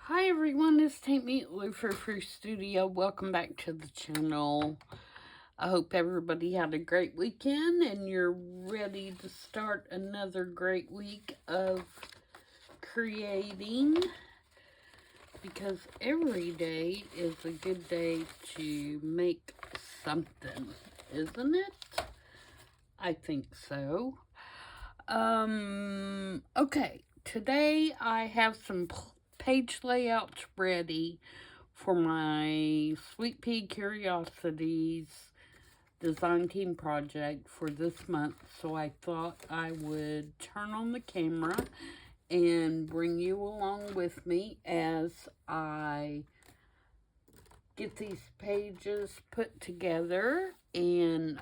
Hi everyone, it's Tank Meat Frou-frou Studio. Welcome back to the channel. I hope everybody had a great weekend and you're ready to start another great week of creating, because every day is a good day to make something, isn't it? I think so. Okay, today I have some page layouts ready for my Sweet Pea Curiosities design team project for this month, so I thought I would turn on the camera and bring you along with me as I get these pages put together, and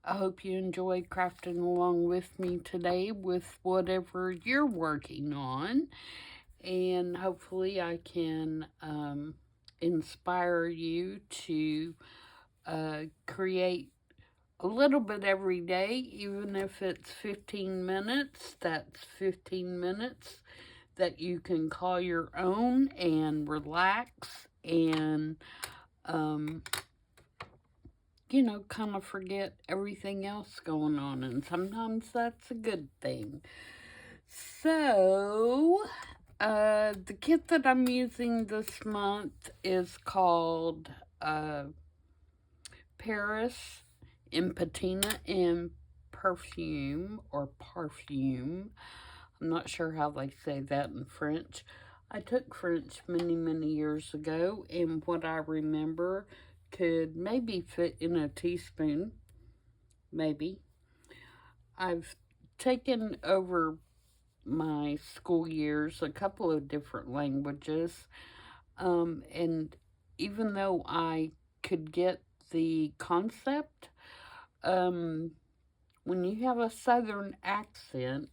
I hope you enjoy crafting along with me today with whatever you're working on. And hopefully I can inspire you to create a little bit every day, even if it's 15 minutes. That's 15 minutes that you can call your own and relax and kind of forget everything else going on, and sometimes that's a good thing. So, the kit that I'm using this month is called Paris in Patina and Perfume, or Parfume. I'm not sure how they say that in French. I took French many, many years ago, and what I remember could maybe fit in a teaspoon, maybe. I've taken over my school years a couple of different languages, and even though I could get the concept, when you have a southern accent,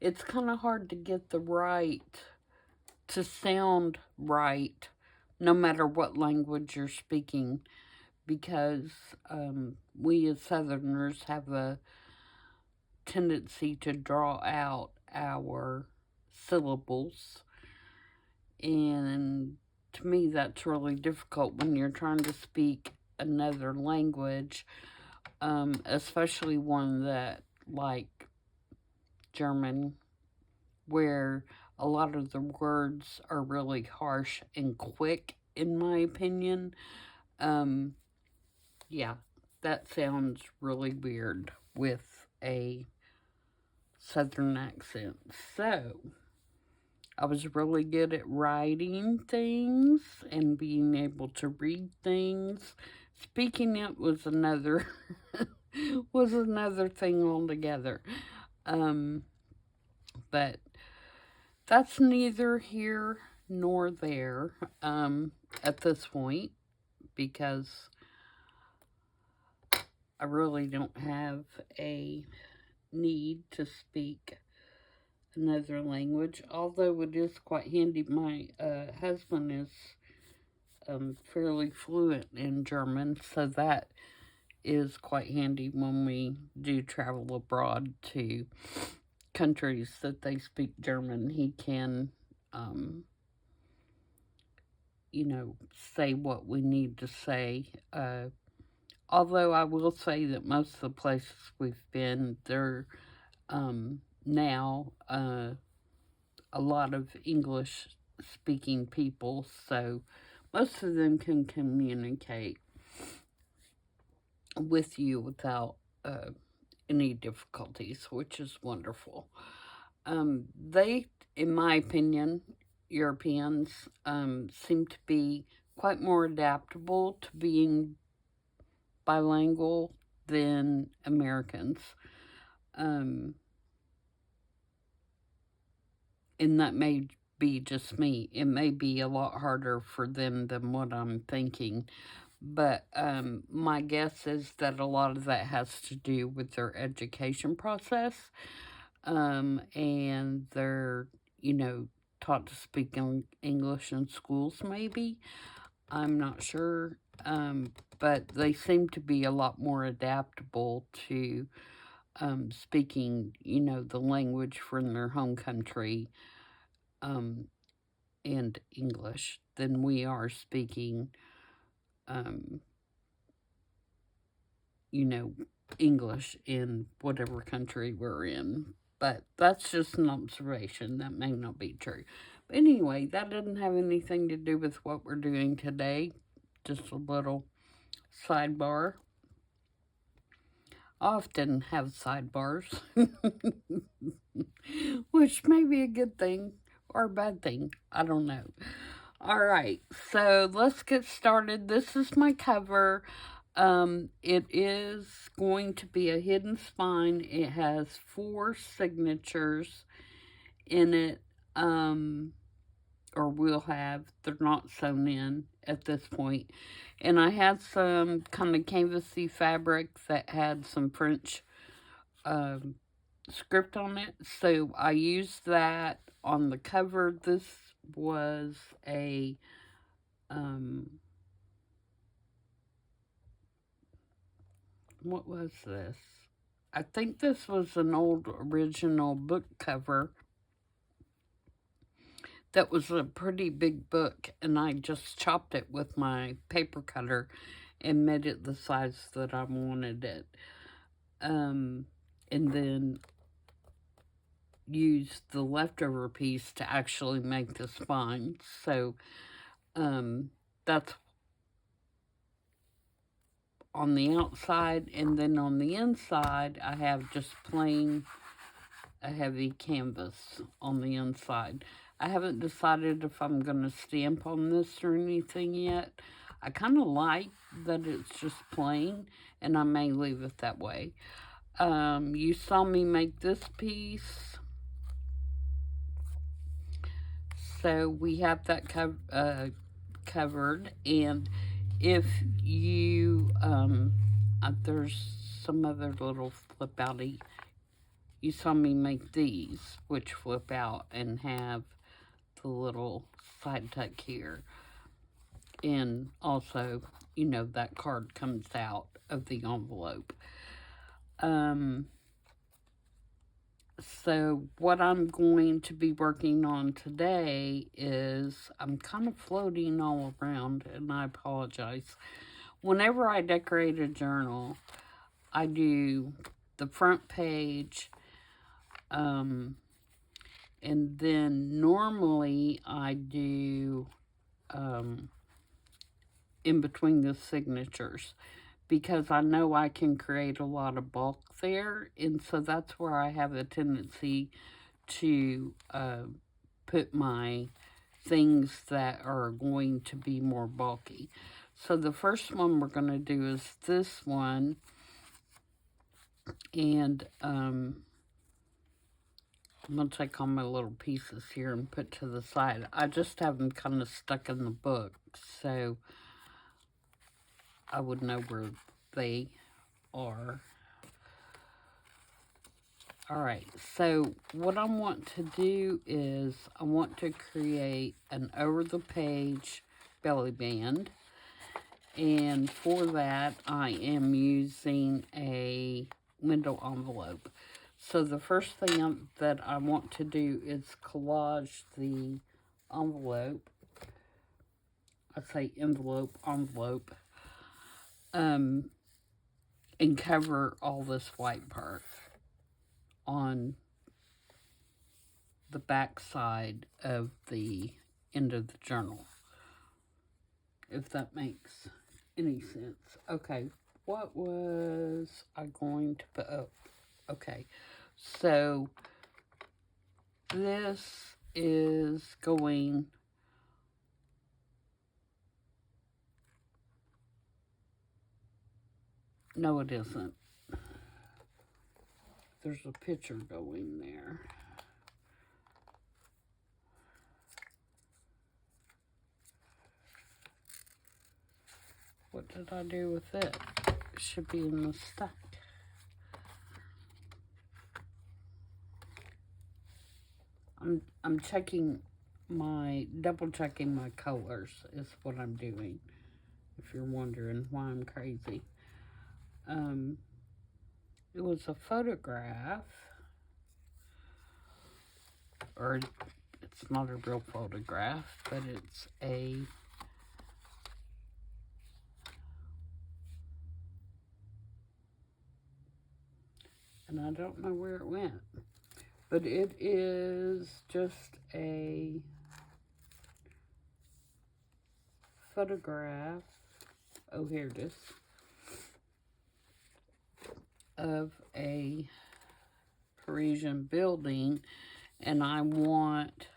it's kind of hard to get to sound right, no matter what language you're speaking, because we as Southerners have a tendency to draw out our syllables, and to me that's really difficult when you're trying to speak another language, especially one that, like German, where a lot of the words are really harsh and quick, in my opinion. Yeah, that sounds really weird with a southern accent. So, I was really good at writing things and being able to read things. Speaking it was another was another thing altogether. But that's neither here nor there at this point, because I really don't have a need to speak another language, although it is quite handy. My husband is fairly fluent in German, so that is quite handy when we do travel abroad to countries that they speak German. He can, say what we need to say. Although I will say that most of the places we've been, they're now a lot of English speaking people, so most of them can communicate with you without any difficulties, which is wonderful. They, in my opinion, Europeans, seem to be quite more adaptable to being bilingual than Americans. And that may be just me. It may be a lot harder for them than what I'm thinking. But my guess is that a lot of that has to do with their education process. And they're, taught to speak English in schools, maybe. I'm not sure. But they seem to be a lot more adaptable to speaking, the language from their home country, and English than we are speaking, um, English in whatever country we're in. But that's just an observation. That may not be true. But anyway, that doesn't have anything to do with what we're doing today. Just a little sidebar. I often have sidebars, which may be a good thing or a bad thing. I don't know. All right, so let's get started. This is my cover. It is going to be a hidden spine. It has 4 signatures in it, or will have. They're not sewn in at this point. And I had some kind of canvasy fabric that had some French script on it. So I used that on the cover. This was a what was this? I think this was an old original book cover that was a pretty big book, and I just chopped it with my paper cutter and made it the size that I wanted it. And then used the leftover piece to actually make the spine. So that's on the outside, and then on the inside I have just plain a heavy canvas on the inside. I haven't decided if I'm going to stamp on this or anything yet. I kind of like that it's just plain, and I may leave it that way. You saw me make this piece. So we have that covered, and if you, there's some other little flip outy. You saw me make these, which flip out and have the little side tuck here. And also, that card comes out of the envelope. So what I'm going to be working on today is, I'm kind of floating all around, and I apologize. Whenever I decorate a journal, I do the front page, and then normally I do in between the signatures, because I know I can create a lot of bulk there, and so that's where I have a tendency to put my things that are going to be more bulky. So the first one we're going to do is this one, and I'm going to take all my little pieces here and put to the side. I just have them kind of stuck in the book, so I would know where they are. Alright, so what I want to do is, I want to create an over-the-page belly band. And for that, I am using a window envelope. So the first thing that I want to do is collage the envelope. I say envelope, and cover all this white part on the back side of the end of the journal, if that makes any sense. Okay, what was I going to put? Oh, okay, so this is going, no it isn't. There's a picture going there. What did I do with it? It should be in the stack. I'm checking double checking my colors is what I'm doing, if you're wondering why I'm crazy. it was a photograph, or it's not a real photograph, but it's and I don't know where it went, but it is just a photograph. Oh, here it is. Of a Parisian building, and I want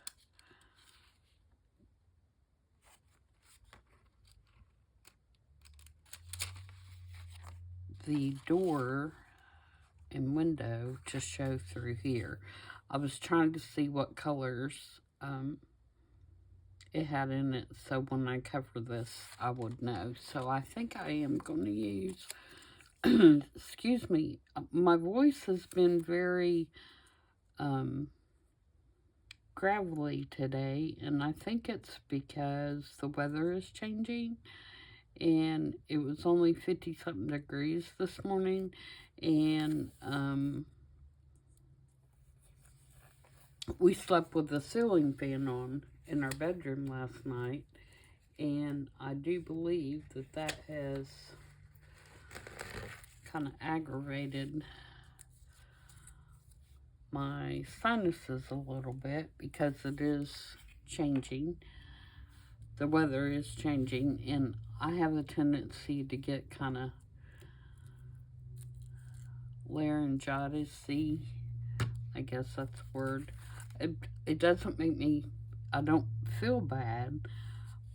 the door and window to show through here. I was trying to see what colors it had in it, so when I cover this, I would know. So I think I am going to use, excuse me, my voice has been very gravelly today, and I think it's because the weather is changing, and it was only 50-something degrees this morning, and we slept with the ceiling fan on in our bedroom last night, and I do believe that that has kind of aggravated my sinuses a little bit, because it is changing. The weather is changing, and I have a tendency to get kind of laryngitis. I guess that's the word. It doesn't make me, I don't feel bad.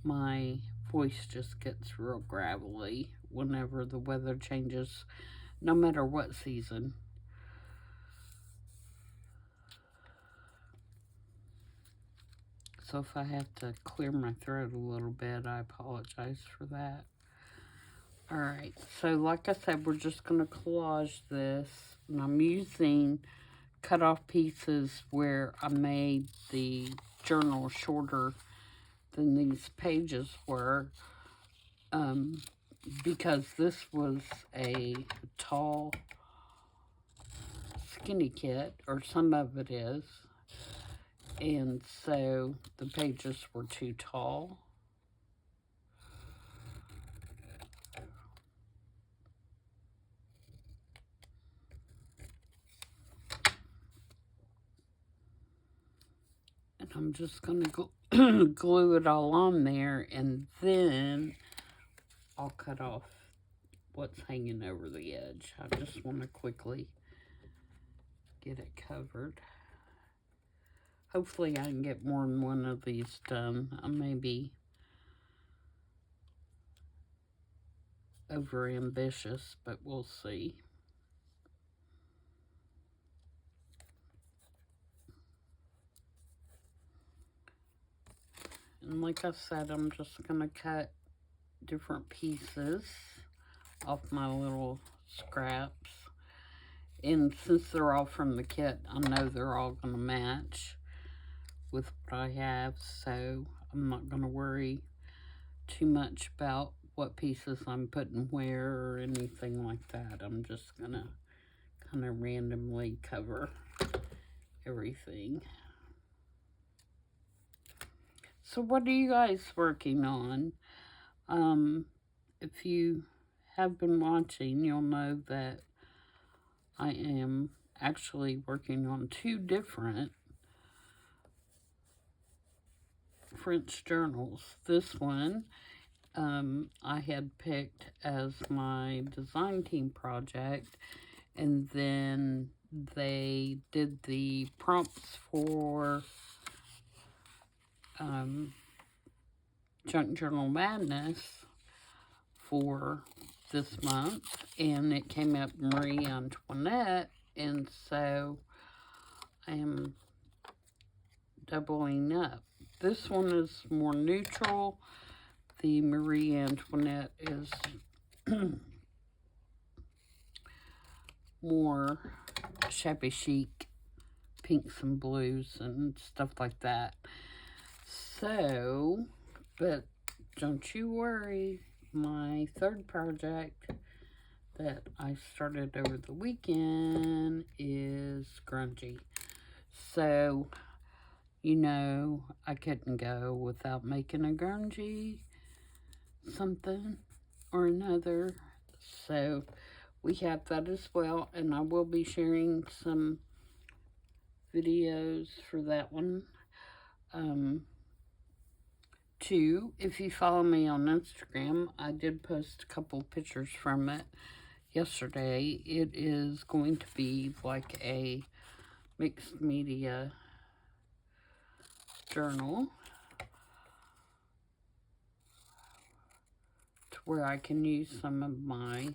My voice just gets real gravelly whenever the weather changes, no matter what season. So if I have to clear my throat a little bit, I apologize for that. Alright, so like I said, we're just going to collage this, and I'm using cut off pieces where I made the journal shorter than these pages were, because this was a tall skinny kit, or some of it is, and so the pages were too tall. And I'm just going to glue it all on there, and then I'll cut off what's hanging over the edge. I just want to quickly get it covered. Hopefully I can get more than one of these done. I may be over ambitious, but we'll see. And like I said, I'm just going to cut different pieces off my little scraps. And since they're all from the kit, I know they're all going to match with what I have, so I'm not going to worry too much about what pieces I'm putting where or anything like that. I'm just going to kind of randomly cover everything. So what are you guys working on? If you have been watching, you'll know that I am actually working on 2 different French journals. This one I had picked as my design team project, and then they did the prompts for Junk Journal Madness for this month, and it came up Marie Antoinette, and so I am doubling up. This one is more neutral. The Marie Antoinette is more shabby chic, pinks and blues and stuff like that. So, but don't you worry, my third project that I started over the weekend is grungy. So, you know, I couldn't go without making a grungy something or another. So, we have that as well, and I will be sharing some videos for that one. Too, if you follow me on Instagram, I did post a couple pictures from it yesterday. It is going to be like a mixed media journal to where I can use some of my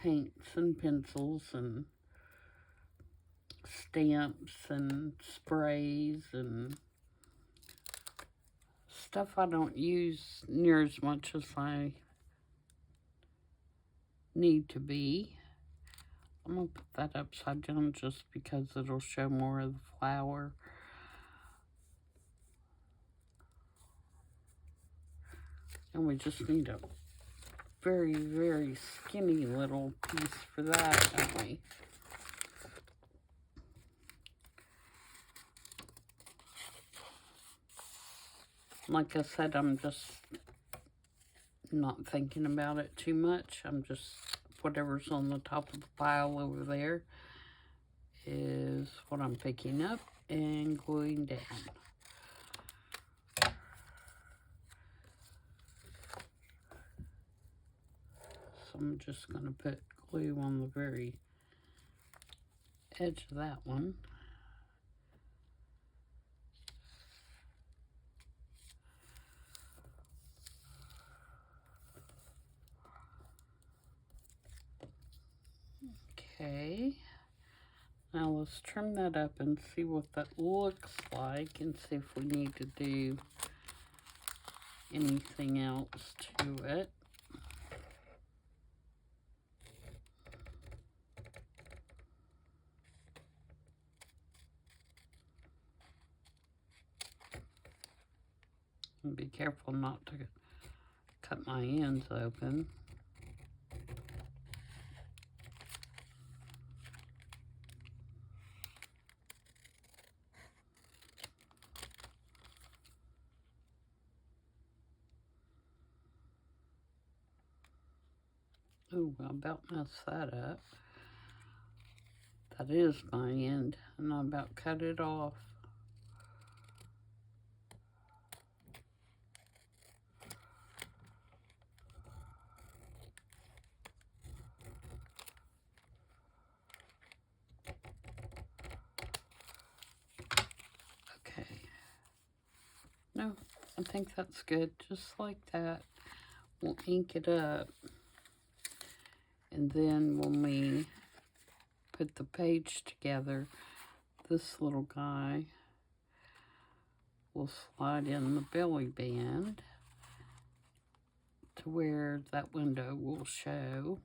paints and pencils and stamps and sprays and stuff I don't use near as much as I need to be. I'm going to put that upside down just because it'll show more of the flower. And we just need a very, very skinny little piece for that, don't we? Like I said, I'm just not thinking about it too much. I'm just, whatever's on the top of the pile over there is what I'm picking up and gluing down. So I'm just going to put glue on the very edge of that one. Okay, now let's trim that up and see what that looks like and see if we need to do anything else to it. And be careful not to cut my ends open. Ooh, I about messed that up. That is my end, and I about cut it off. Okay. No, I think that's good. Just like that. We'll ink it up. And then when we put the page together, this little guy will slide in the belly band to where that window will show.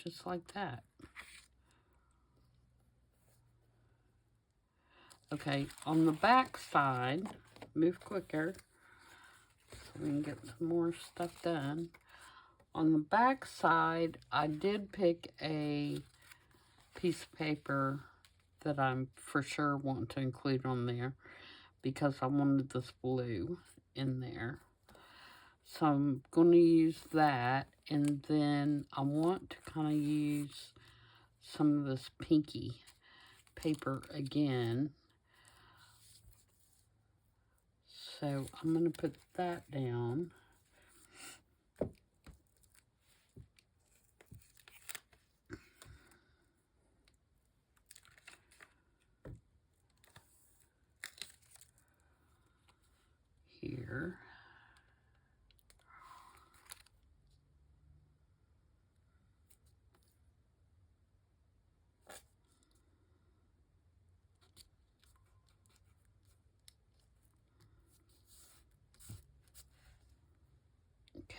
Just like that. Okay, on the back side, move quicker so we can get some more stuff done. On the back side, I did pick a piece of paper that I'm for sure want to include on there because I wanted this blue in there. So I'm going to use that, and then I want to kind of use some of this pinky paper again. So I'm going to put that down. Here.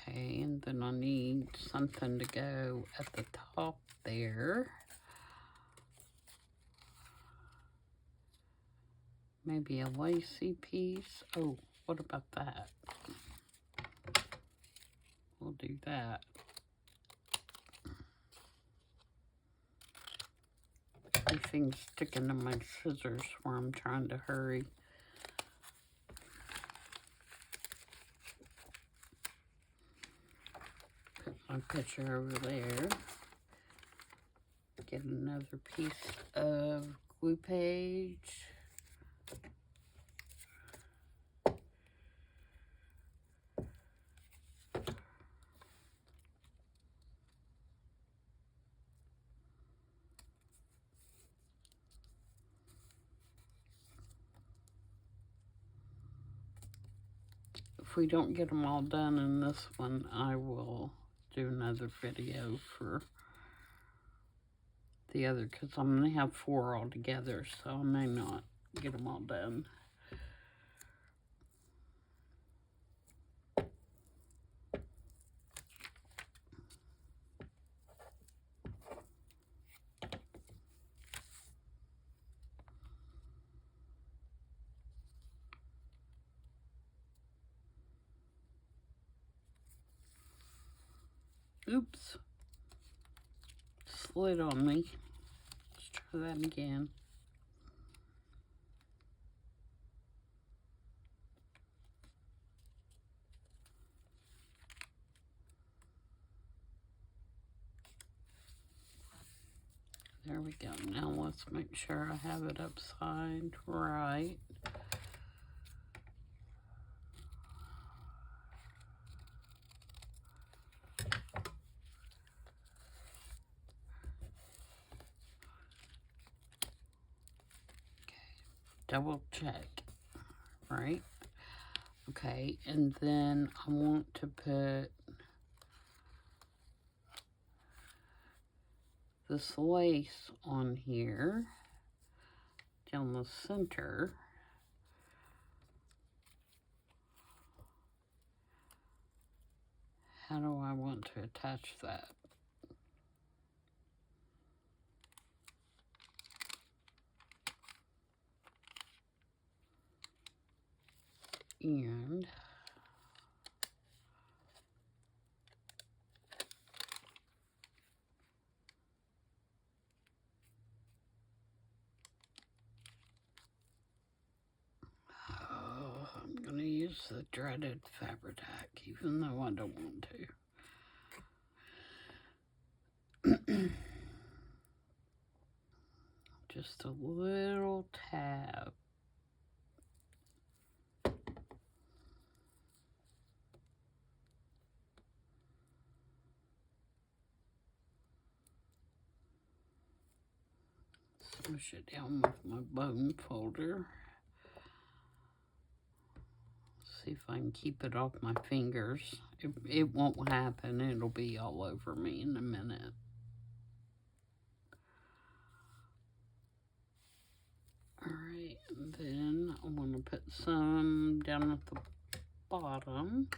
Okay, and then I need something to go at the top there. Maybe a lacy piece. Oh, what about that? We'll do that. Everything's sticking to my scissors where I'm trying to hurry. Put my picture over there. Get another piece of glue page. If we don't get them all done in this one, I will do another video for the other, because I'm going to have 4 all together, so I may not get them all done. Oops. Slid on me. Let's try that again. There we go. Now let's make sure I have it upside right. Double check, right? Okay, and then I want to put this lace on here, down the center. How do I want to attach that? And I'm gonna use the dreaded Fabri-Tac, even though I don't want to. Just a little tab. Smush it down with my bone folder. See if I can keep it off my fingers. It won't happen. It'll be all over me in a minute. Alright, and then I'm going to put some down at the bottom.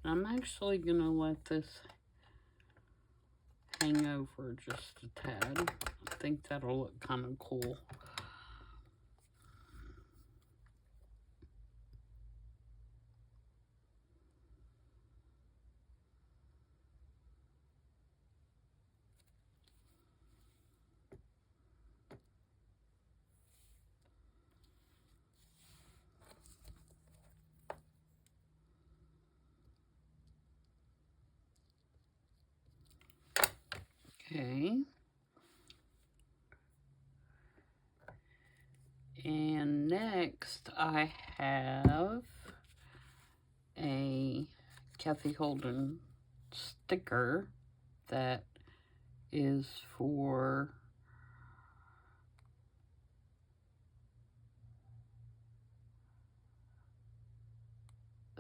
I'm actually going to let this hang over just a tad. I think that'll look kind of cool. Okay. And next I have a Kathy Holden sticker that is for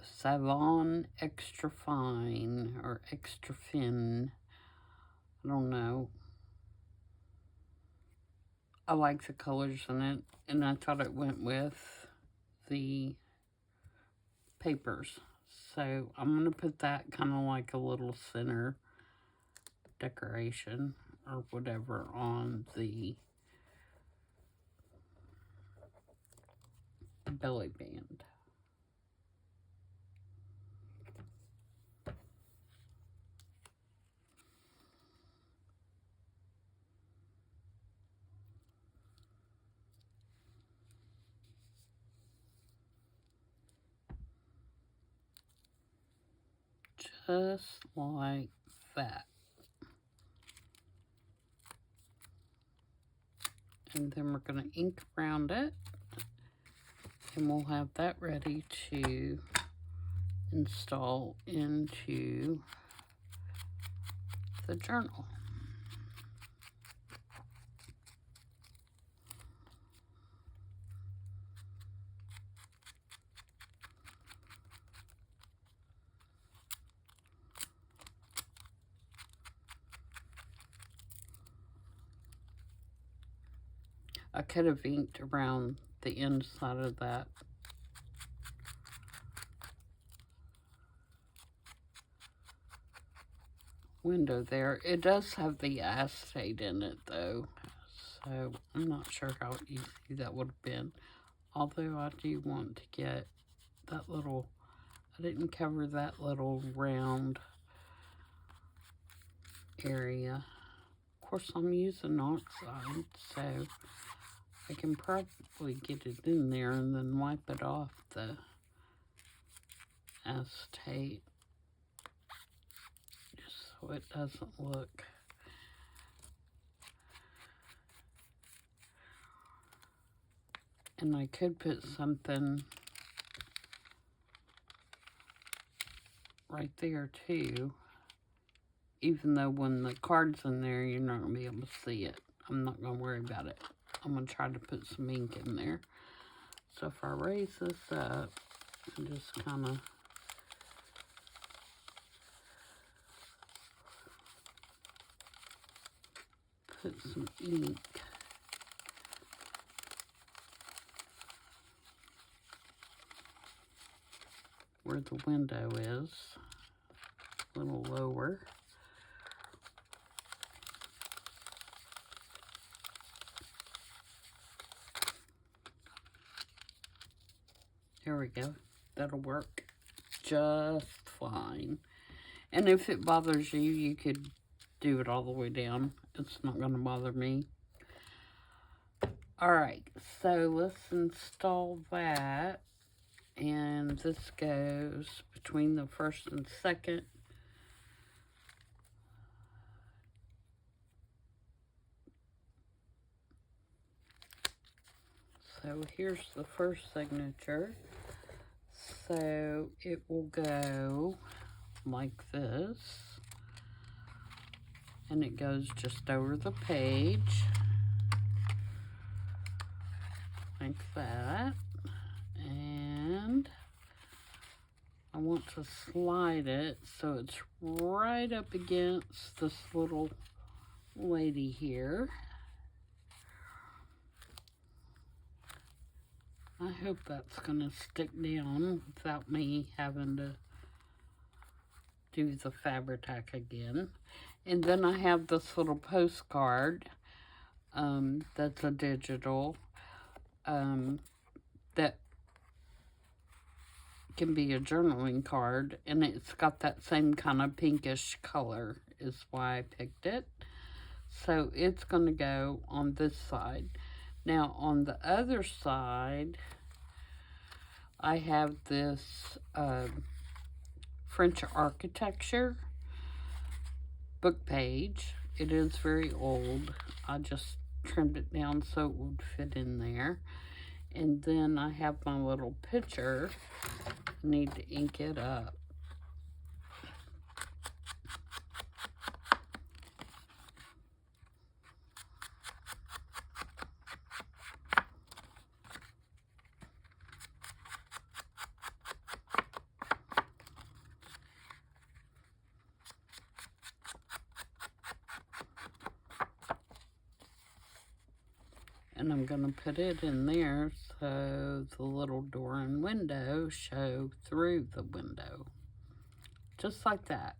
Savon Extra Fine or Extra Fin. I don't know. I like the colors in it, and I thought it went with the papers. So I'm going to put that kind of like a little center decoration or whatever on the belly band. Just like that. And then we're going to ink around it, and we'll have that ready to install into the journal. I could have inked around the inside of that. Window there. It does have the acetate in it though, so I'm not sure how easy that would have been. Although I do want to get that little, I didn't cover that little round area. Of course, I'm using oxide, so I can probably get it in there and then wipe it off the acetate, just so it doesn't look. And I could put something right there too, even though when the card's in there, you're not going to be able to see it. I'm not going to worry about it. I'm going to try to put some ink in there. So if I raise this up and just kind of put some ink where the window is, a little lower. There we go. That'll work just fine. And if it bothers you, you could do it all the way down. It's not going to bother me. Alright, so let's install that. And this goes between the first and second. So here's the first signature. So it will go like this. And it goes just over the page. Like that. And I want to slide it so it's right up against this little lady here. I hope that's going to stick down without me having to do the Fabri-Tac again. And then I have this little postcard that's a digital that can be a journaling card, and it's got that same kind of pinkish color is why I picked it. So it's going to go on this side. Now on the other side, I have this French architecture book page. It is very old. I just trimmed it down so it would fit in there. And then I have my little picture. I need to ink it up. And I'm going to put it in there so the little door and window show through the window. Just like that.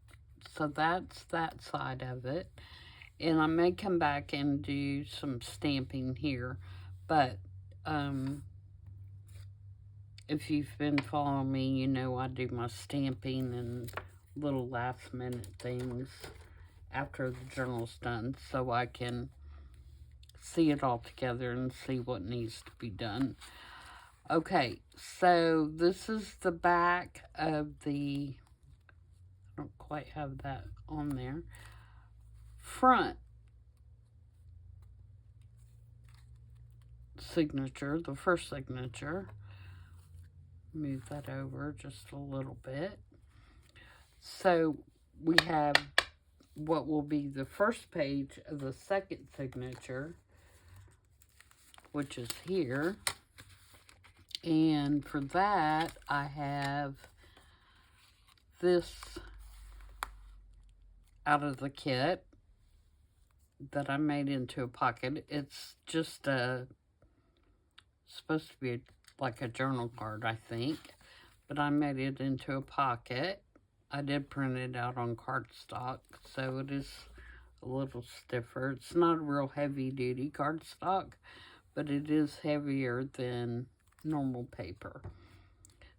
So that's that side of it. And I may come back and do some stamping here. But if you've been following me, you know I do my stamping and little last minute things after the journal's done, so I can see it all together and see what needs to be done. Okay, so this is the back of the, I don't quite have that on there, front signature, the first signature. Move that over just a little bit. So we have what will be the first page of the second signature, which is here. And for that, I have this out of the kit that I made into a pocket. It's just supposed to be like a journal card, I think, but I made it into a pocket. I did print it out on cardstock, so it is a little stiffer. It's not a real heavy-duty cardstock, but it is heavier than normal paper.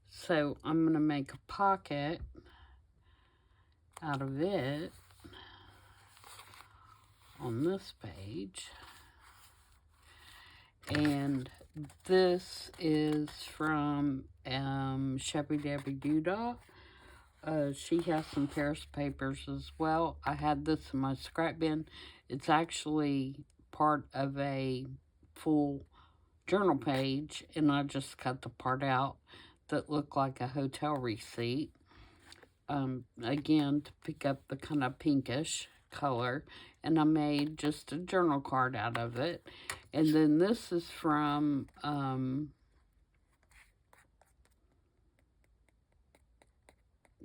So I'm going to make a pocket out of it on this page. And this is from Shabby Dabby Doodah. She has some Paris papers as well. I had this in my scrap bin. It's actually part of a full journal page, and I just cut the part out that looked like a hotel receipt. Again, to pick up the kind of pinkish color, and I made just a journal card out of it. And then this is from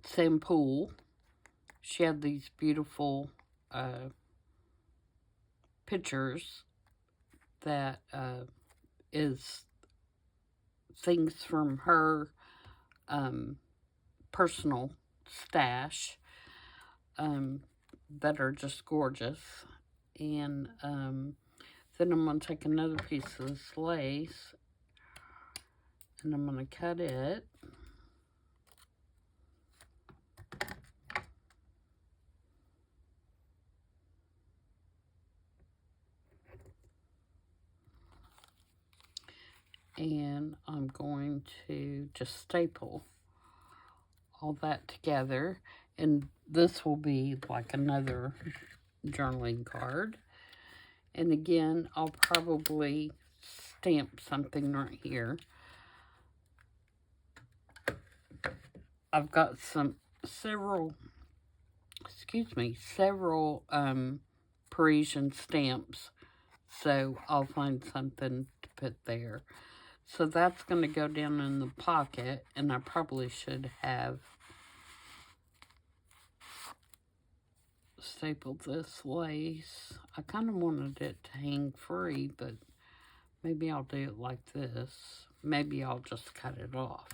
Sam Poole. She had these beautiful pictures that is things from her personal stash that are just gorgeous. And then I'm going to take another piece of this lace and I'm going to cut it. And I'm going to just staple all that together. And this will be like another journaling card. And again, I'll probably stamp something right here. I've got several Parisian stamps. So I'll find something to put there. So that's going to go down in the pocket, and I probably should have stapled this lace. I kind of wanted it to hang free, but maybe I'll do it like this. Maybe I'll just cut it off.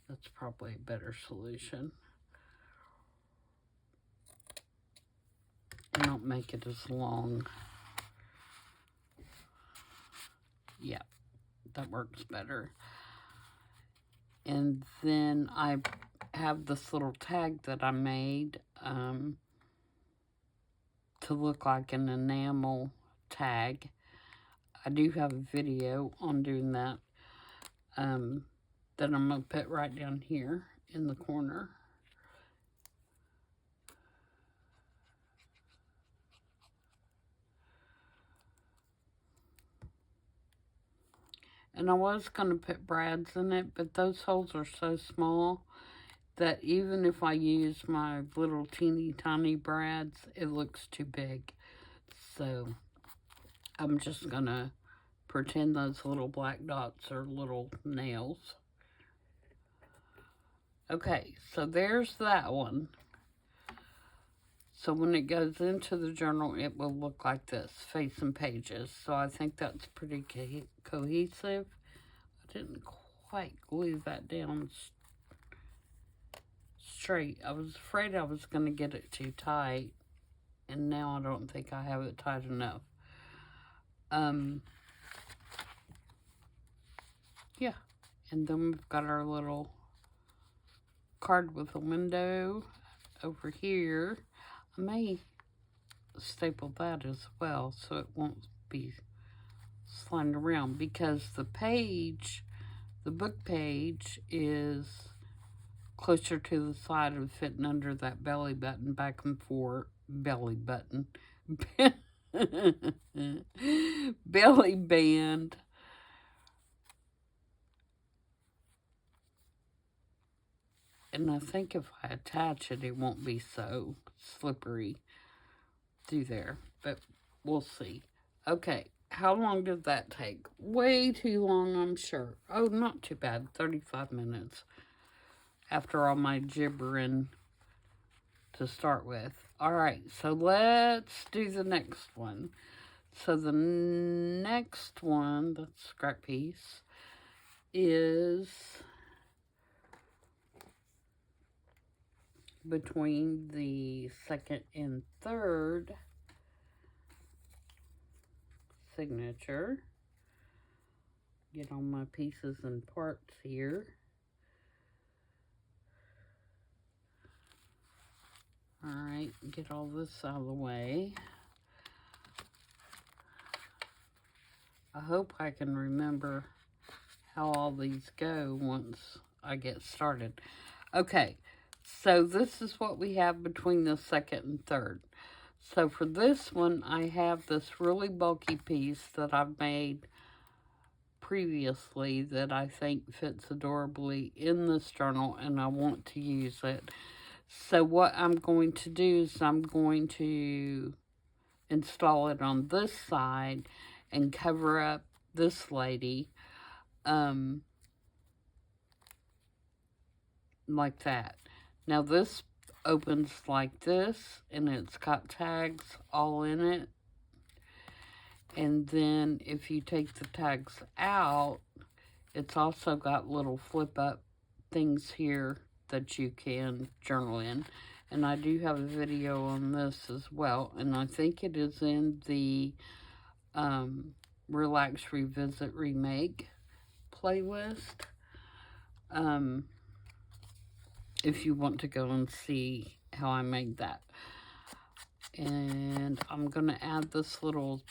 That's probably a better solution. And don't make it as long. Yeah, that works better. And then I have this little tag that I made to look like an enamel tag. I do have a video on doing that that I'm going to put right down here in the corner. And I was going to put brads in it, but those holes are so small that even if I use my little teeny tiny brads, it looks too big. So I'm just going to pretend those little black dots are little nails. Okay, so there's that one. So when it goes into the journal, it will look like this, facing pages. So I think that's pretty cohesive. I didn't quite glue that down straight. I was afraid I was going to get it too tight. And now I don't think I have it tight enough. Yeah. And then we've got our little card with a window over here. I may staple that as well so it won't be sliding around, because the page, the book page, is closer to the side of fitting under that belly button back and forth. Belly button. Belly band. And I think if I attach it, it won't be so slippery through there. But we'll see. Okay, how long did that take? Way too long, I'm sure. Oh, not too bad. 35 minutes. After all my gibbering to start with. Alright, so let's do the next one. So the next one, the scrap piece, is between the second and third signature. Get all my pieces and parts here. Alright, get all this out of the way. I hope I can remember how all these go once I get started. Okay, so this is what we have between the second and third. So for this one, I have this really bulky piece that I've made previously that I think fits adorably in this journal, and I want to use it. So what I'm going to do is I'm going to install it on this side and cover up this lady like that. Now this opens like this, and it's got tags all in it. And then if you take the tags out, it's also got little flip up things here that you can journal in. And I do have a video on this as well, and I think it is in the Relax, Revisit, Remake playlist. If you want to go and see how I made that. And I'm going to add this little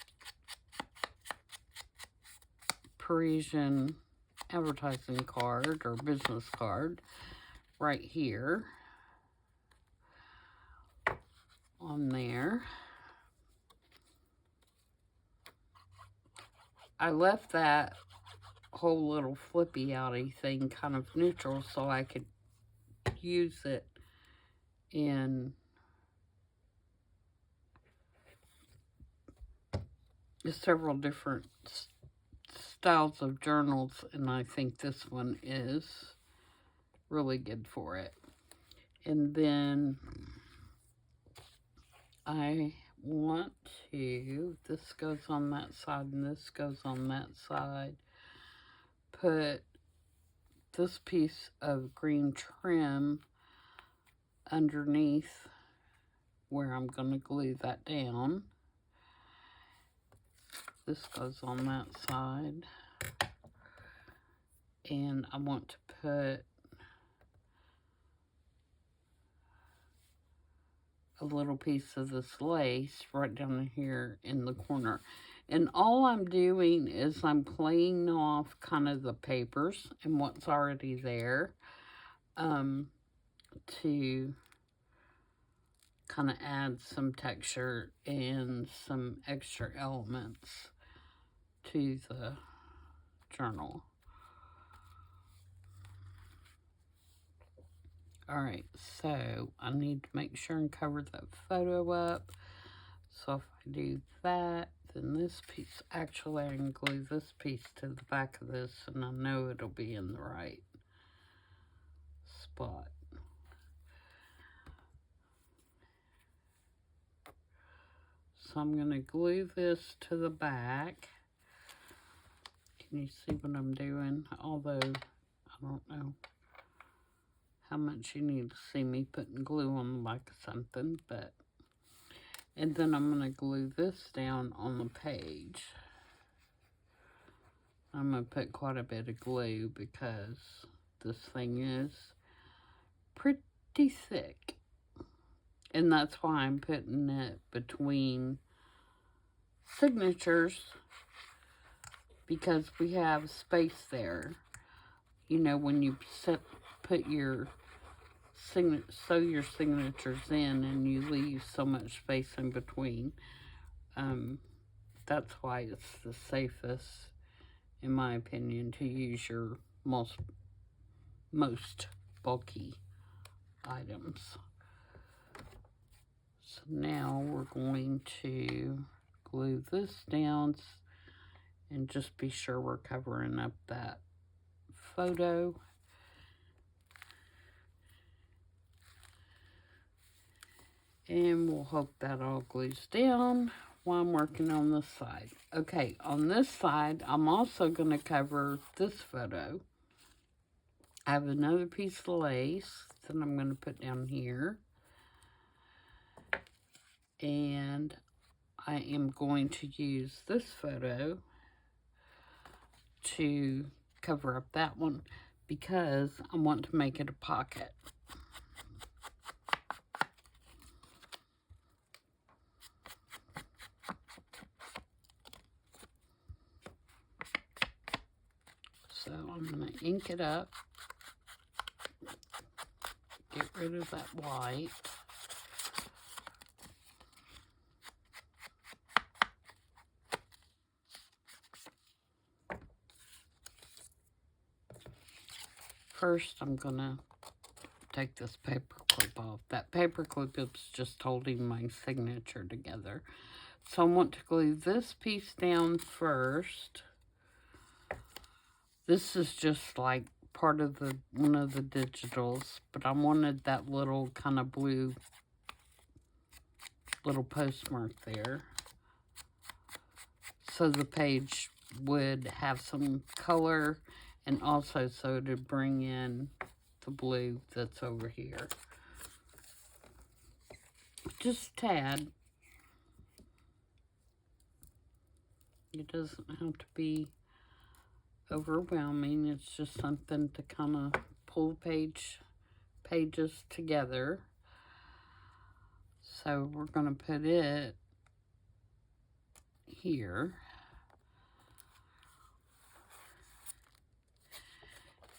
Parisian advertising card or business card right here on there. I left that whole little flippy outy thing kind of neutral so I could use it in several different styles of journals, and I think this one is really good for it. And then I want to, this goes on that side and this goes on that side, put this piece of green trim underneath where I'm going to glue that down. This goes on that side. And I want to put a little piece of this lace right down here in the corner. And all I'm doing is I'm playing off kind of the papers and what's already there to kind of add some texture and some extra elements to the journal. Alright, so I need to make sure and cover that photo up. So if I do that, then this piece, actually I can glue this piece to the back of this, and I know it'll be in the right spot. So I'm going to glue this to the back. Can you see what I'm doing? Although, I don't know how much you need to see me putting glue on the back of something, but... And then I'm going to glue this down on the page. I'm going to put quite a bit of glue because this thing is pretty thick. And that's why I'm putting it between signatures, because we have space there. You know, when you put your sew your signatures in and you leave so much space in between. That's why it's the safest, in my opinion, to use your most bulky items. So now we're going to glue this down and just be sure we're covering up that photo. And we'll hope that all glues down while I'm working on this side. Okay, on this side, I'm also going to cover this photo. I have another piece of lace that I'm going to put down here. And I am going to use this photo to cover up that one because I want to make it a pocket. So I'm going to ink it up, get rid of that white. First, I'm going to take this paper clip off. That paper clip is just holding my signature together. So I want to glue this piece down first. This is just like part of one of the digitals, but I wanted that little kind of blue little postmark there, so the page would have some color, and also so to bring in the blue that's over here. Just a tad. It doesn't have to be overwhelming. It's just something to kind of pull pages together. So we're going to put it here.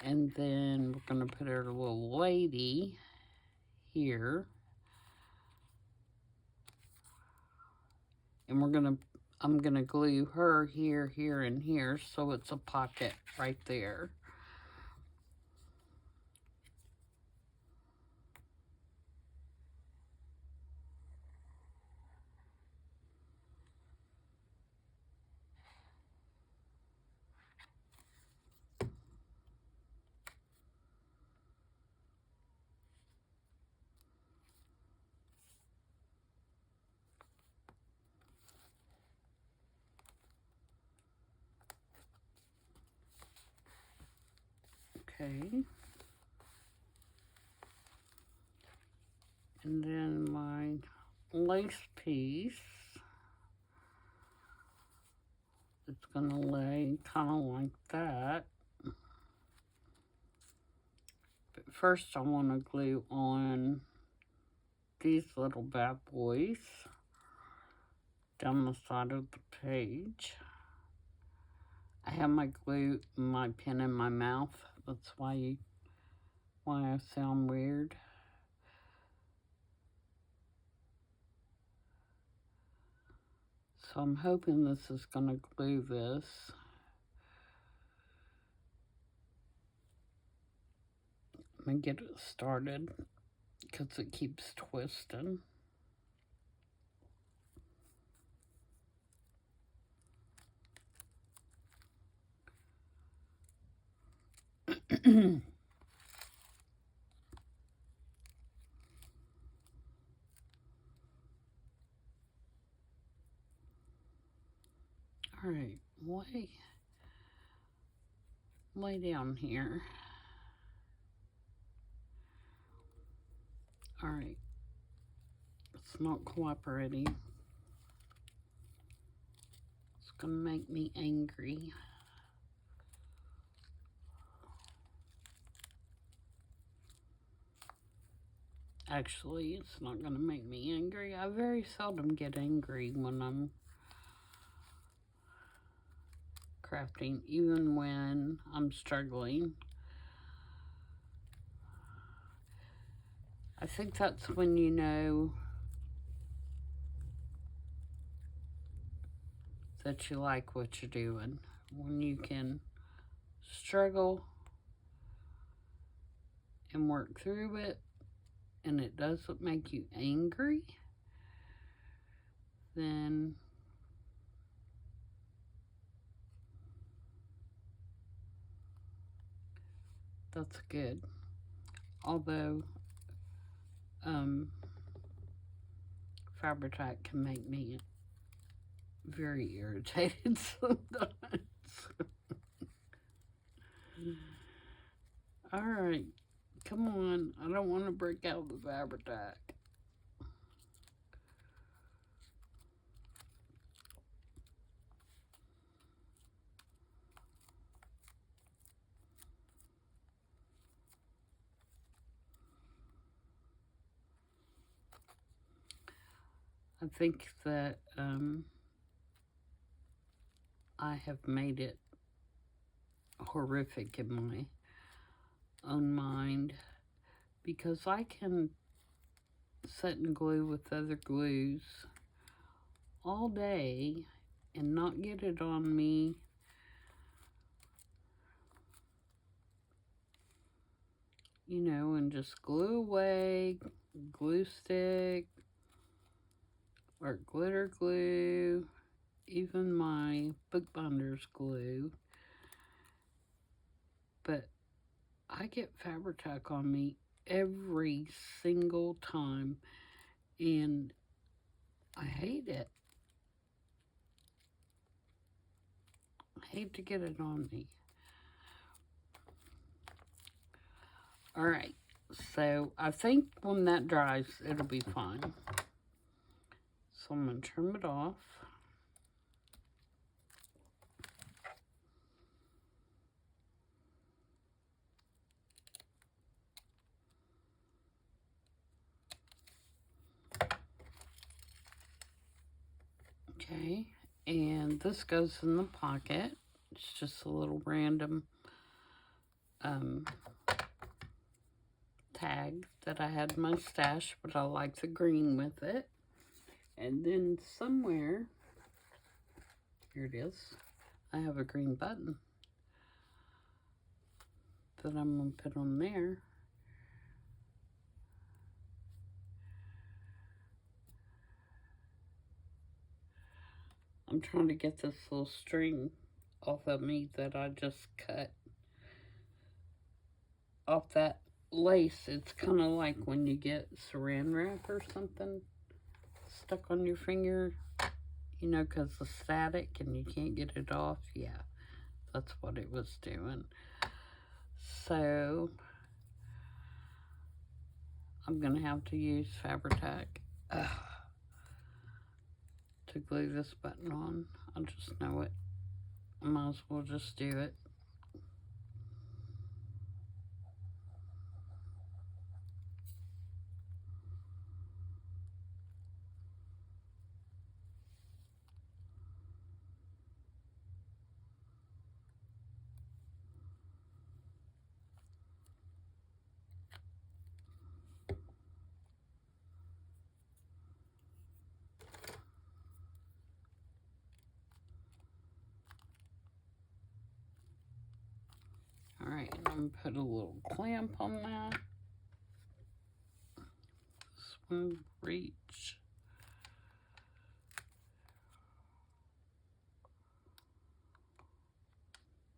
And then we're going to put our little lady here. And I'm going to glue her here, here, and here, so it's a pocket right there. Okay. And then my lace piece, it's going to lay kind of like that. But first I want to glue on these little bad boys down the side of the page. I have my pen in my mouth. That's why I sound weird. So I'm hoping this is going to glue this. Let me get it started because it keeps twisting. All right, lay down here. All right, it's not cooperating. It's gonna make me angry. Actually, it's not going to make me angry. I very seldom get angry when I'm crafting, even when I'm struggling. I think that's when you know that you like what you're doing. When you can struggle and work through it, and it doesn't make you angry, then that's good. Although, Fabri-Tac can make me very irritated sometimes. Alright, come on. I don't want to break out the Fabri-Tac. I think that I have made it horrific in my own mind, because I can set and glue with other glues all day and not get it on me. You know, and just glue away, glue stick, or glitter glue, even my bookbinder's glue. But I get Fabri-Tac on me every single time, and I hate it. I hate to get it on me. Alright, so I think when that dries, it'll be fine. So I'm going to trim it off. Okay, and this goes in the pocket. It's just a little random tag that I had in my stash, but I like the green with it. And then somewhere, here it is, I have a green button that I'm going to put on there. I'm trying to get this little string off of me that I just cut off that lace. It's kind of like when you get saran wrap or something stuck on your finger, you know, because the static and you can't get it off. Yeah, that's what it was doing. So I'm gonna have to use Fabri-Tac to glue this button on. I just know it. I might as well just do it. Alright, I'm going to put a little clamp on that. This one reach.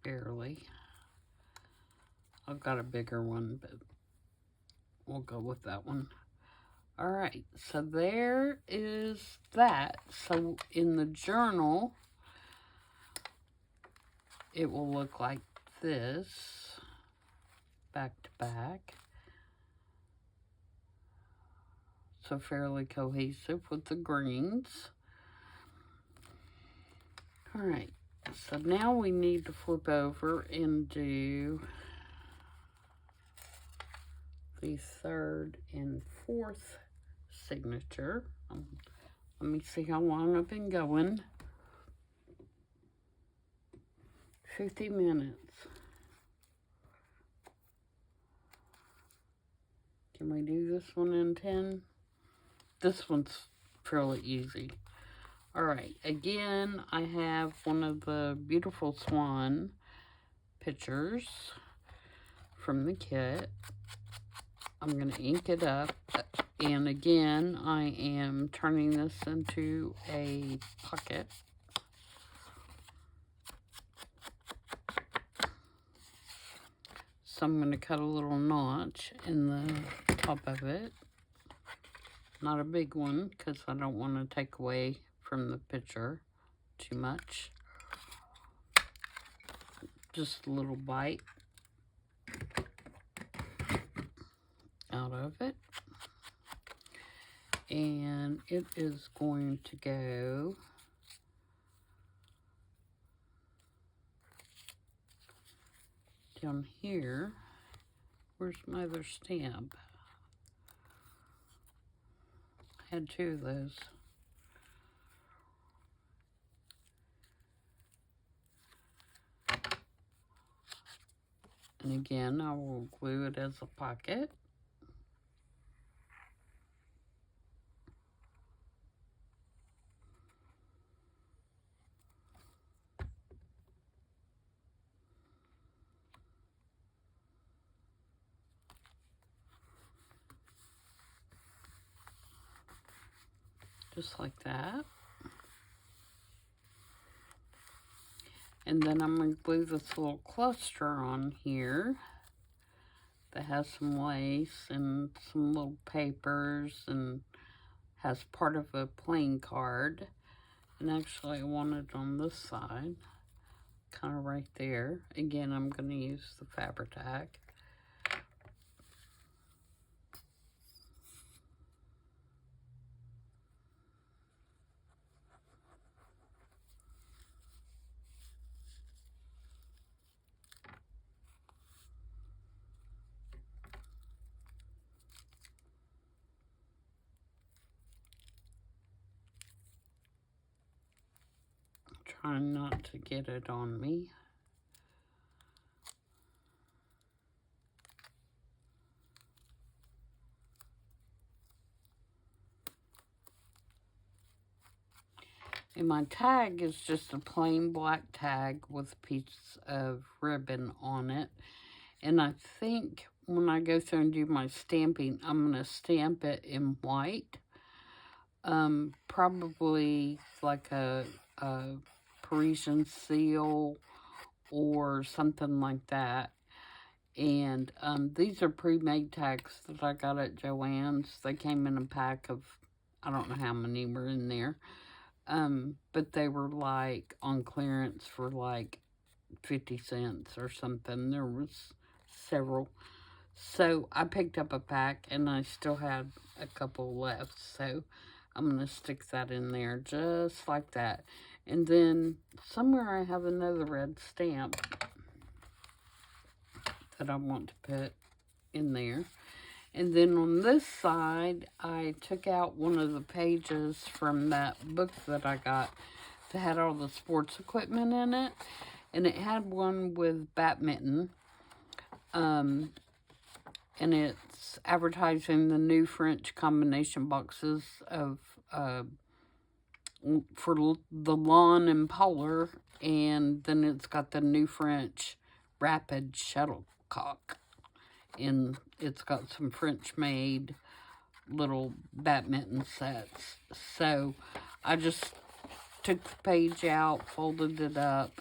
Barely. I've got a bigger one, but we'll go with that one. Alright, so there is that. So in the journal, it will look like this, back to back. So fairly cohesive with the greens. Alright, so now we need to flip over and do the third and 4th signature. Let me see how long I've been going. 50 minutes. Can we do this one in 10? This one's fairly easy. Alright, again, I have one of the beautiful swan pictures from the kit. I'm going to ink it up. And again, I am turning this into a pocket. So I'm going to cut a little notch in the top of it. Not a big one, because I don't want to take away from the picture too much. Just a little bite out of it. And it is going to go down here. Where's my other stamp? I had 2 of those. And again, I will glue it as a pocket. Just like that. And then I'm going to glue this little cluster on here that has some lace and some little papers and has part of a playing card. And actually I want it on this side, kind of right there. Again, I'm going to use the Fabri-Tac. Trying not to get it on me. And my tag is just a plain black tag with a piece of ribbon on it. And I think when I go through and do my stamping, I'm going to stamp it in white. Probably like a Parisian seal or something like that. And these are pre-made tags that I got at Joann's. They came in a pack of, I don't know how many were in there. But they were like on clearance for like 50 cents or something. There was several. So I picked up a pack and I still had a couple left. So I'm going to stick that in there just like that. And then somewhere I have another red stamp that I want to put in there. And then on this side, I took out one of the pages from that book that I got that had all the sports equipment in it. And it had one with badminton. And it's advertising the new French combination boxes of for the lawn and polar. And then it's got the new French rapid shuttlecock. And it's got some French-made little badminton sets. So I just took the page out, folded it up,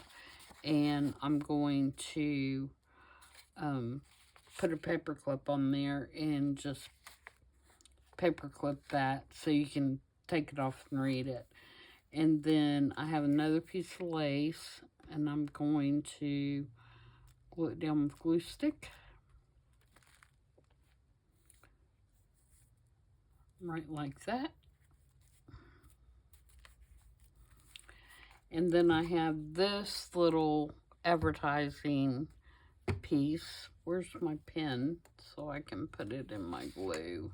and I'm going to put a paper clip on there and just paper clip that so you can take it off and read it. And then I have another piece of lace, and I'm going to glue it down with glue stick. Right like that. And then I have this little advertising piece. Where's my pen so I can put it in my glue?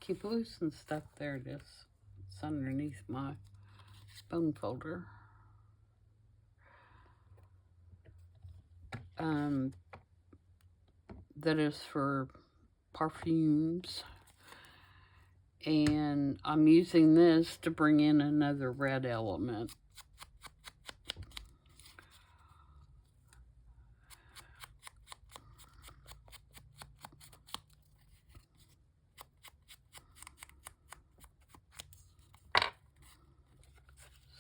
keep losing stuff. There it is. It's underneath my bone folder. That is for perfumes. And I'm using this to bring in another red element.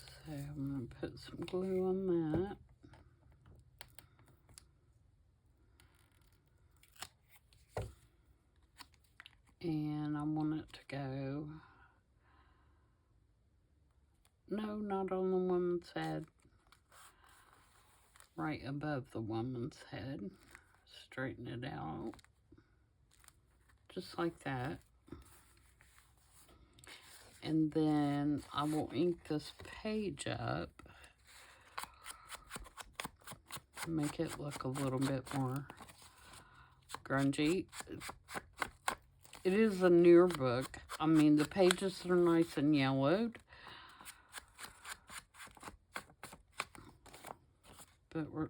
So I'm going to put some glue on that. And I want it to go, no, not on the woman's head, right above the woman's head. Straighten it out, just like that. And then I will ink this page up, make it look a little bit more grungy. It is a newer book. I mean, the pages are nice and yellowed. But we're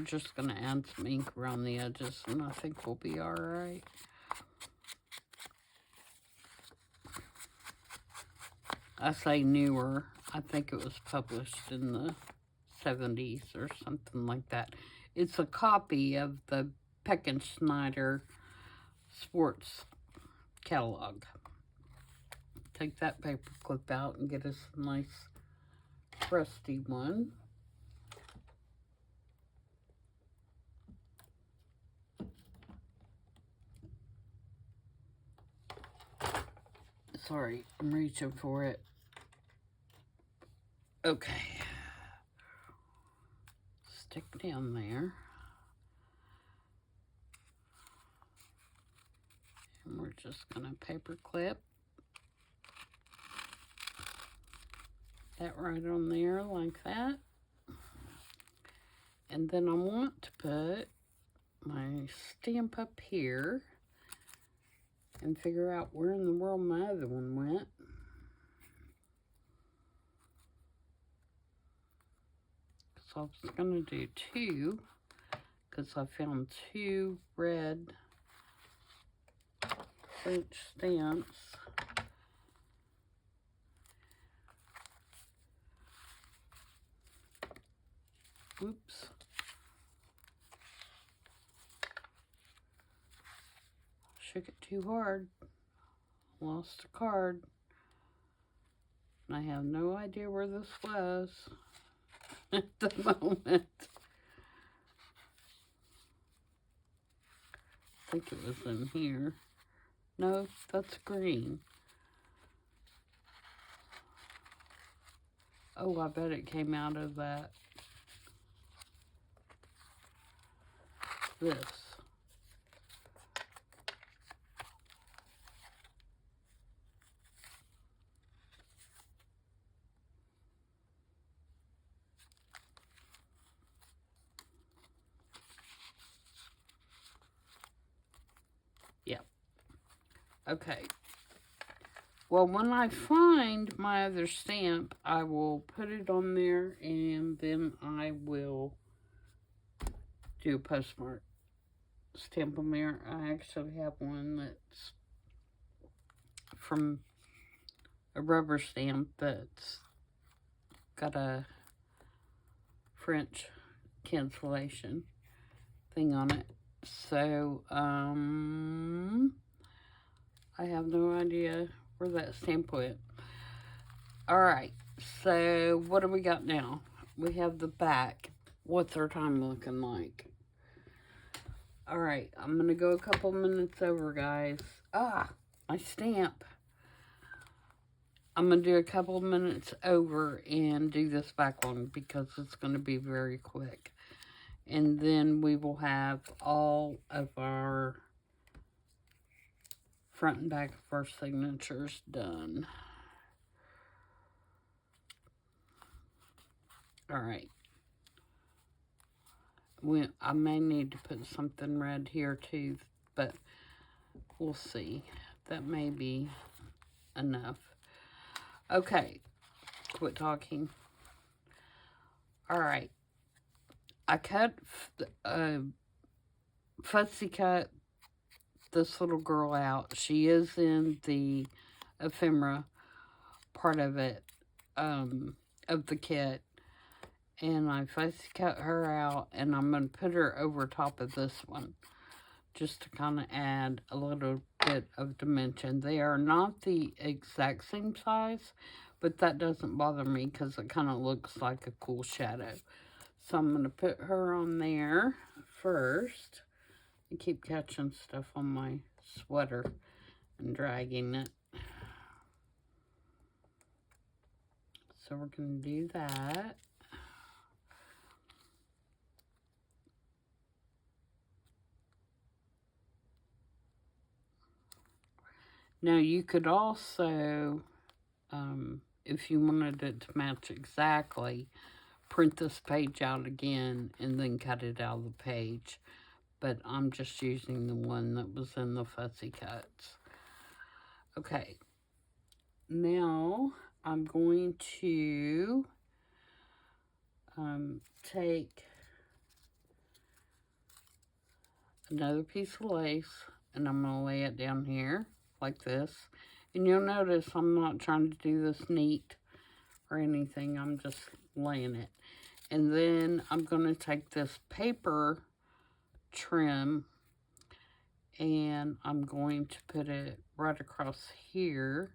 just going to add some ink around the edges, and I think we'll be all right. I say newer. I think it was published in the 70s or something like that. It's a copy of the Peck and Schneider sports catalog. Take that paper clip out and get us a nice rusty one. Sorry, I'm reaching for it. Okay. Stick down there. And we're just going to paper clip that right on there like that. And then I want to put my stamp up here and figure out where in the world my other one went. So I was going to do two, because I found two red French stamps. Oops. Shook it too hard. Lost a card. And I have no idea where this was at the moment. I think it was in here. No, that's green. Oh, I bet it came out of that. This. Yep. Okay. Well, when I find my other stamp, I will put it on there, and then I will do a postmark stamp on there. I actually have one that's from a rubber stamp that's got a French cancellation thing on it. So, I have no idea where that stamp went. Alright, so what do we got now? We have the back. What's our time looking like? Alright, I'm going to go a couple minutes over, guys. Ah, my stamp. I'm going to do a couple minutes over and do this back one because it's going to be very quick. And then we will have all of our front and back of our signatures done. Alright. I may need to put something red here too, but we'll see. That may be enough. Okay, quit talking. Alright, I fussy cut this little girl out. She is in the ephemera part of it, of the kit. And I fussy cut her out, and I'm going to put her over top of this one, just to kind of add a little bit of dimension. They are not the exact same size, but that doesn't bother me because it kind of looks like a cool shadow. So I'm going to put her on there first. I keep catching stuff on my sweater and dragging it. So we're going to do that. Now you could also, if you wanted it to match exactly, print this page out again and then cut it out of the page. But I'm just using the one that was in the fussy cuts. Okay, now I'm going to take another piece of lace and I'm going to lay it down here like this. And you'll notice I'm not trying to do this neat or anything. I'm just laying it. And then I'm going to take this paper trim and I'm going to put it right across here.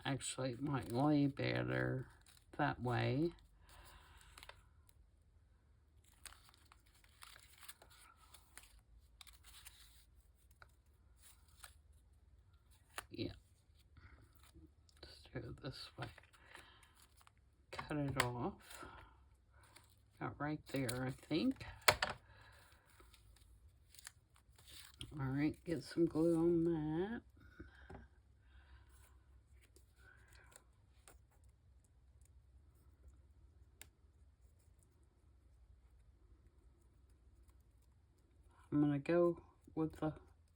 Actually, it might lay better that way. Yeah. Let's do it this way. Cut it off. Got right there, I think. Alright, get some glue on that. I'm going to go with the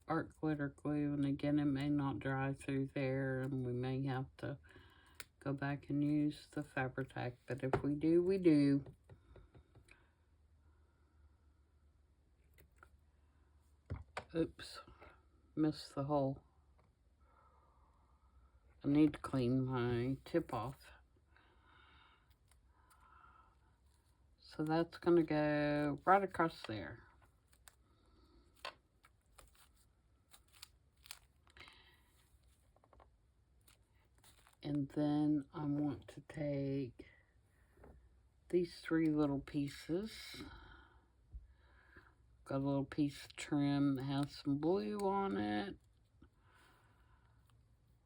art glitter glue, and again, it may not dry through there, and we may have to go back and use the Fabri-Tac, but if we do, we do. Oops, missed the hole. I need to clean my tip off. So that's going to go right across there. And then I want to take these three little pieces. Got a little piece of trim that has some blue on it.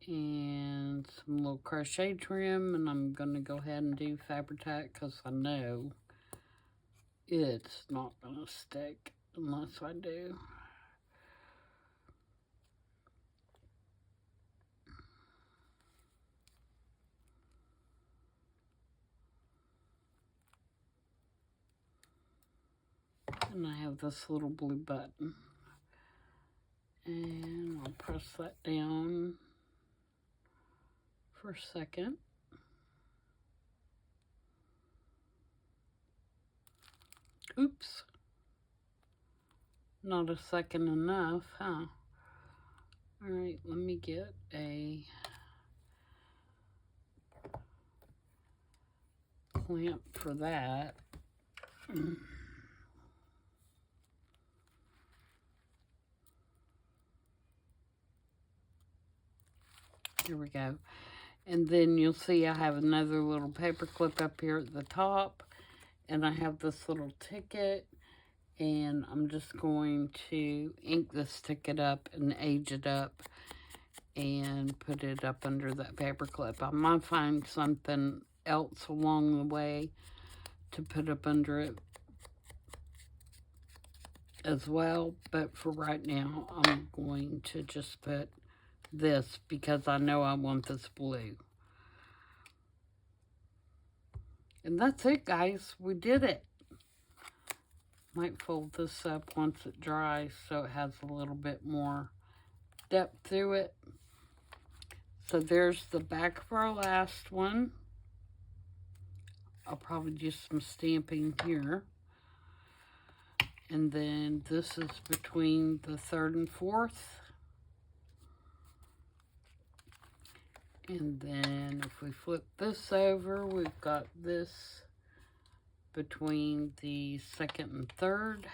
And some little crochet trim. And I'm going to go ahead and do Fabri-Tac because I know it's not going to stick unless I do. And I have this little blue button. And I'll press that down for a second. Oops. Not a second enough, huh? Alright, let me get a clamp for that. Here we go. And then you'll see I have another little paper clip up here at the top. And I have this little ticket. And I'm just going to ink this ticket up and age it up. And put it up under that paper clip. I might find something else along the way to put up under it as well. But for right now, I'm going to just put this because I know I want this blue. And that's it, guys. We did it. Might fold this up once it dries so it has a little bit more step through it. So there's the back of our last one. I'll probably do some stamping here. And then this is between the third and fourth. And then if we flip this over, we've got this between the second and third.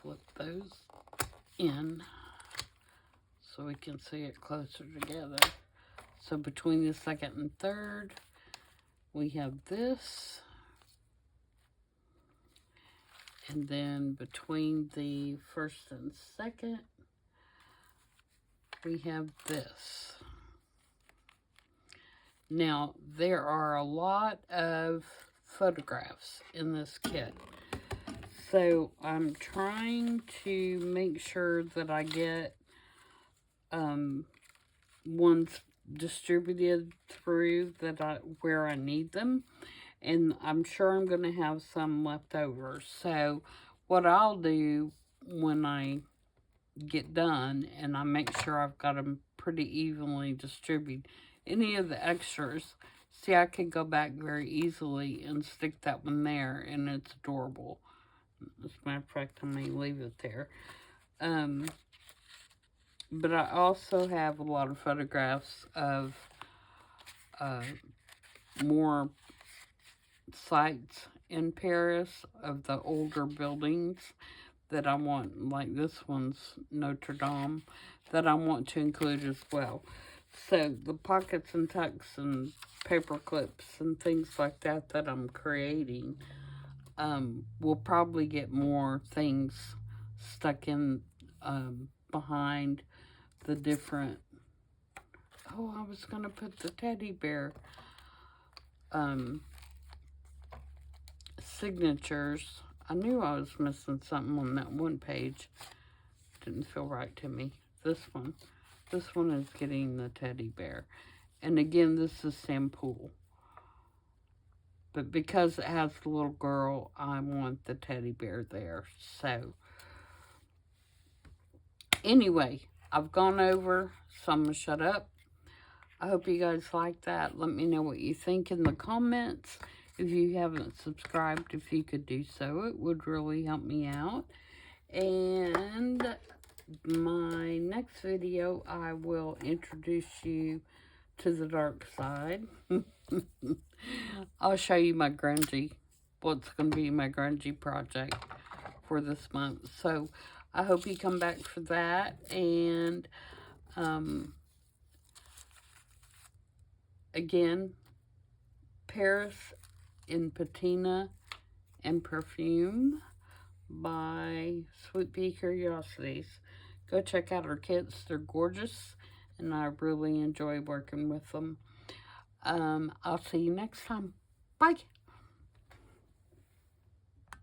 Flip those in so we can see it closer together. So between the second and third, we have this. And then between the first and second, we have this. Now, there are a lot of photographs in this kit. So, I'm trying to make sure that I get ones distributed through where I need them. And I'm sure I'm going to have some left over. So, what I'll do when I get done, and I make sure I've got them pretty evenly distributed, any of the extras, see, I can go back very easily and stick that one there, and it's adorable. As a matter of fact, I may leave it there. But I also have a lot of photographs of more sites in Paris of the older buildings that I want, like this one's Notre Dame, that I want to include as well. So the pockets and tucks and paper clips and things like that that I'm creating, we'll probably get more things stuck in behind the different, I was going to put the teddy bear signatures. I knew I was missing something on that one page. Didn't feel right to me. This one is getting the teddy bear. And again, this is Sampool. But because it has the little girl, I want the teddy bear there. So, anyway, I've gone over, so I'm going to shut up. I hope you guys like that. Let me know what you think in the comments. If you haven't subscribed, if you could do so, it would really help me out. And my next video, I will introduce you to the dark side. I'll show you my grungy, what's going to be my grungy project for this month. So, I hope you come back for that. And, again, Paris in Patina and Perfume by Sweet Pea Curiosities. Go check out our kits. They're gorgeous, and I really enjoy working with them. I'll see you next time. Bye.